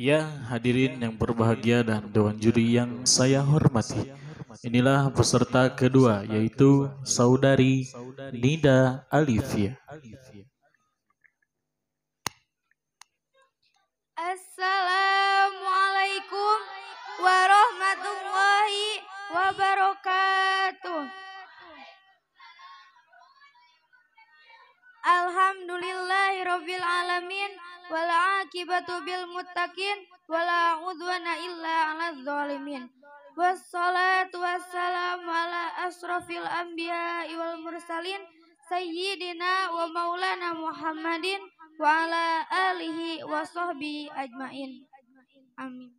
Ya, hadirin yang berbahagia dan dewan juri yang saya hormati. Inilah peserta kedua, yaitu Saudari Nida Alifia. Assalamualaikum warahmatullahi wabarakatuh. Alhamdulillahirabbil alamin wal aqibatu bil muttaqin wala udwana illa 'alal zalimin. Wassalatu wassalamu ala asrofil anbiya'i wal mursalin sayyidina wa maulana Muhammadin wa ala alihi wa sahbihi ajmain. Amin.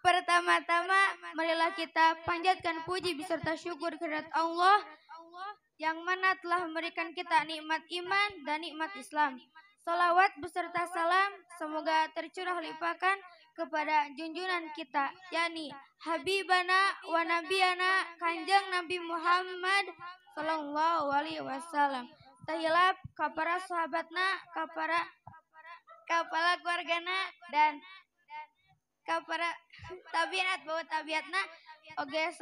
Pertama-tama marilah kita panjatkan puji beserta syukur kehadirat Allah yang mana telah memberikan kita nikmat iman dan nikmat Islam. Salawat beserta salam semoga tercurah limpahkan kepada junjungan kita, yakni Habibana wa Nabiyana Kanjeng Nabi Muhammad Sallallahu Alaihi Wasallam. Tahilap kapara sahabatna, kapara keluargana dan kapara tabiat bawa tabiatna oge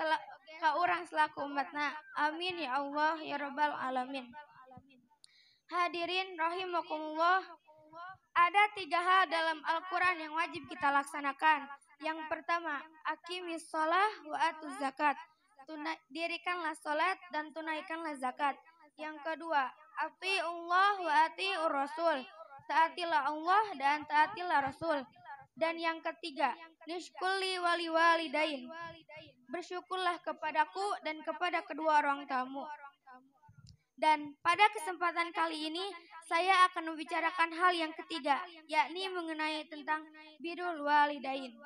ka urang selaku umatna. Amin ya Allah ya rabbal alamin. Hadirin rahimakumullah, ada 3 hal dalam Al-Quran yang wajib kita laksanakan. Yang pertama, aqimis shalah wa atuz zakat. Dirikanlah salat dan tunaikanlah zakat. Yang kedua, atiullah wa atiur rasul. Taatilah Allah dan taatilah Rasul. Dan yang ketiga, nishkulli wali walidain. Bersyukurlah kepadaku dan kepada kedua orang tuamu. Dan pada kesempatan kali ini saya akan membicarakan hal yang ketiga, yakni mengenai tentang birrul walidain.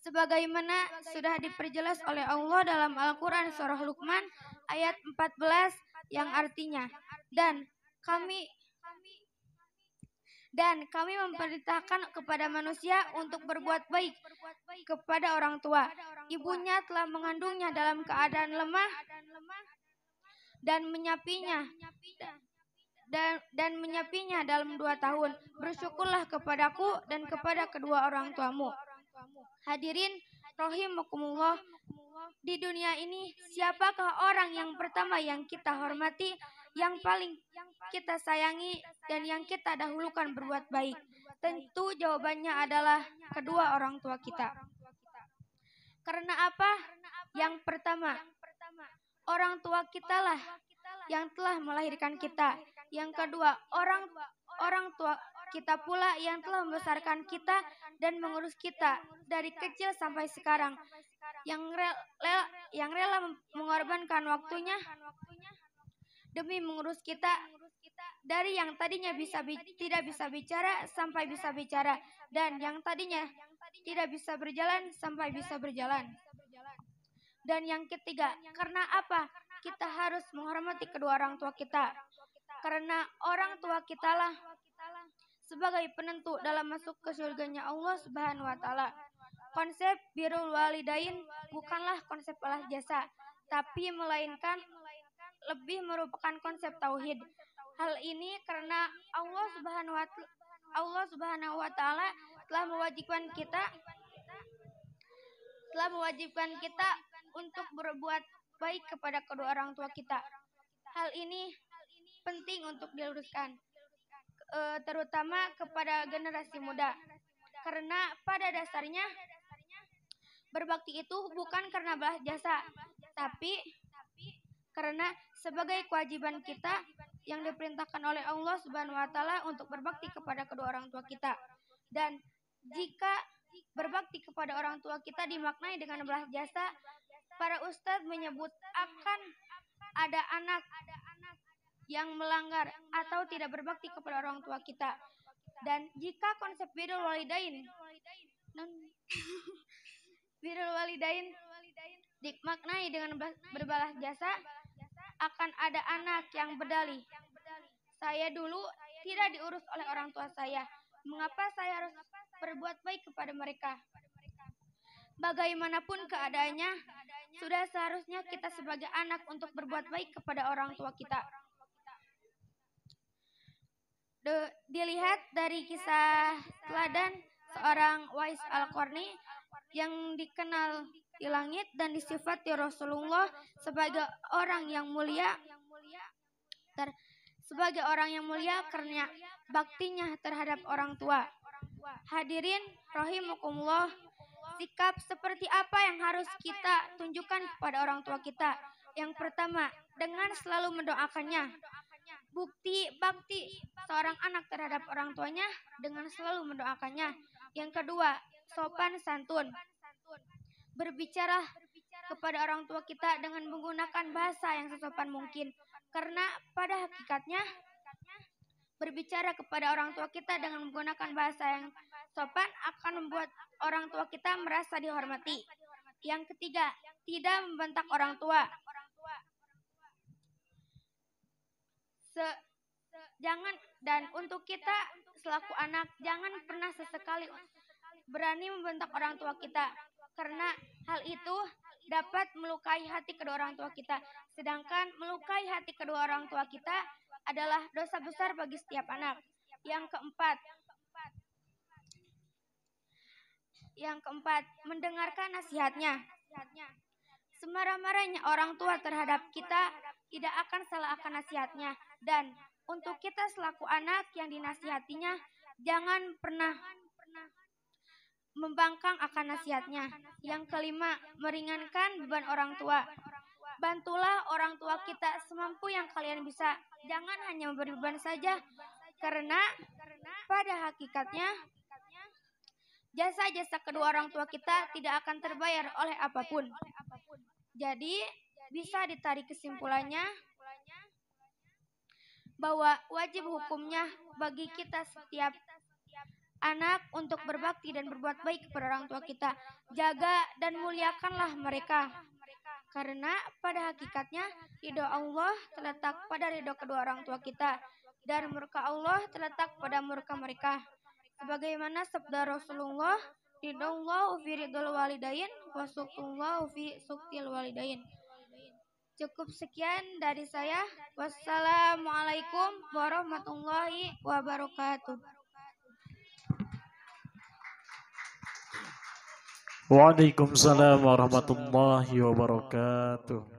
Sebagaimana sudah diperjelas oleh Allah dalam Al-Quran surah Luqman ayat 14 yang artinya, dan kami memerintahkan kepada manusia untuk berbuat baik kepada orang tua. Ibunya telah mengandungnya dalam keadaan lemah dan menyapinya dalam 2 tahun. Bersyukurlah kepadaku dan kepada kedua orang tuamu. Hadirin rahimakumullah, di dunia ini siapakah orang yang pertama yang kita hormati, yang paling kita sayangi dan yang kita dahulukan berbuat baik? Tentu jawabannya adalah kedua orang tua kita. Karena apa? Yang pertama, orang tua kita lah yang telah melahirkan kita. Yang kedua, orang tua kita pula yang telah membesarkan kita dan mengurus kita dari kecil sampai sekarang. Yang rela mengorbankan waktunya demi mengurus kita, dari yang tadinya tidak bisa bicara sampai bisa bicara, dan yang tadinya tidak bisa berjalan sampai bisa berjalan. Dan yang ketiga, karena apa? Kita harus menghormati kedua orang tua kita. Karena orang tua kita lah sebagai penentu dalam masuk ke surganya Allah Subhanahu wa taala. Konsep birrul walidain bukanlah konsep balas jasa, tapi melainkan lebih merupakan konsep tauhid. Hal ini karena Allah Subhanahu wa taala telah mewajibkan kita untuk berbuat baik kepada kedua orang tua kita. Hal ini penting untuk diluruskan, terutama kepada generasi muda. Karena pada dasarnya berbakti itu bukan karena balas jasa, tapi karena sebagai kewajiban kita yang diperintahkan oleh Allah Subhanahu wa taala untuk berbakti kepada kedua orang tua kita. Dan jika berbakti kepada orang tua kita dimaknai dengan balas jasa, para ustadz menyebut akan ada anak yang melanggar atau tidak berbakti kepada orang tua kita. Dan jika konsep birrul walidain dimaknai dengan berbalas jasa, akan ada anak yang berdalih, saya dulu tidak diurus oleh orang tua saya, mengapa saya harus berbuat baik kepada mereka? Bagaimanapun keadaannya, sudah seharusnya kita sebagai anak untuk berbuat baik kepada orang tua kita. Dilihat dari kisah teladan seorang Wais Al-Qarni yang dikenal di langit dan disifati Rasulullah sebagai orang yang mulia karena baktinya terhadap orang tua. Hadirin rahimakumullah, sikap seperti apa yang harus kita tunjukkan kepada orang tua kita? Yang pertama, dengan selalu mendoakannya. Bukti bakti seorang anak terhadap orang tuanya dengan selalu mendoakannya. Yang kedua, sopan santun. Berbicara kepada orang tua kita dengan menggunakan bahasa yang sesopan mungkin. Karena pada hakikatnya berbicara kepada orang tua kita dengan menggunakan bahasa yang sopan akan membuat orang tua kita merasa dihormati. Yang ketiga, tidak membentak orang tua. Dan untuk kita selaku anak, jangan pernah sesekali berani membentak orang tua kita, karena hal itu dapat melukai hati kedua orang tua kita. Sedangkan melukai hati kedua orang tua kita adalah dosa besar bagi setiap anak. Yang keempat, mendengarkan nasihatnya. Semarah-marahnya orang tua terhadap kita tidak akan salah akan nasihatnya. Dan untuk kita selaku anak yang dinasihatinya, jangan pernah membangkang akan nasihatnya. Yang kelima, meringankan beban orang tua. Bantulah orang tua kita semampu yang kalian bisa. Jangan hanya memberi beban saja, karena pada hakikatnya jasa-jasa kedua orang tua kita tidak akan terbayar oleh apapun. Jadi bisa ditarik kesimpulannya bahwa wajib hukumnya bagi kita setiap anak untuk berbakti dan berbuat baik kepada orang tua kita. Jaga dan muliakanlah mereka, karena pada hakikatnya ridho Allah terletak pada ridho kedua orang tua kita, dan murka Allah terletak pada murka mereka. Sebagaimana sabda Rasulullah, ridallahu fi ridul walidain wa suqtullahu fi suqtil walidain. Cukup sekian dari saya. Wassalamualaikum warahmatullahi wabarakatuh. Waalaikumsalam warahmatullahi wabarakatuh.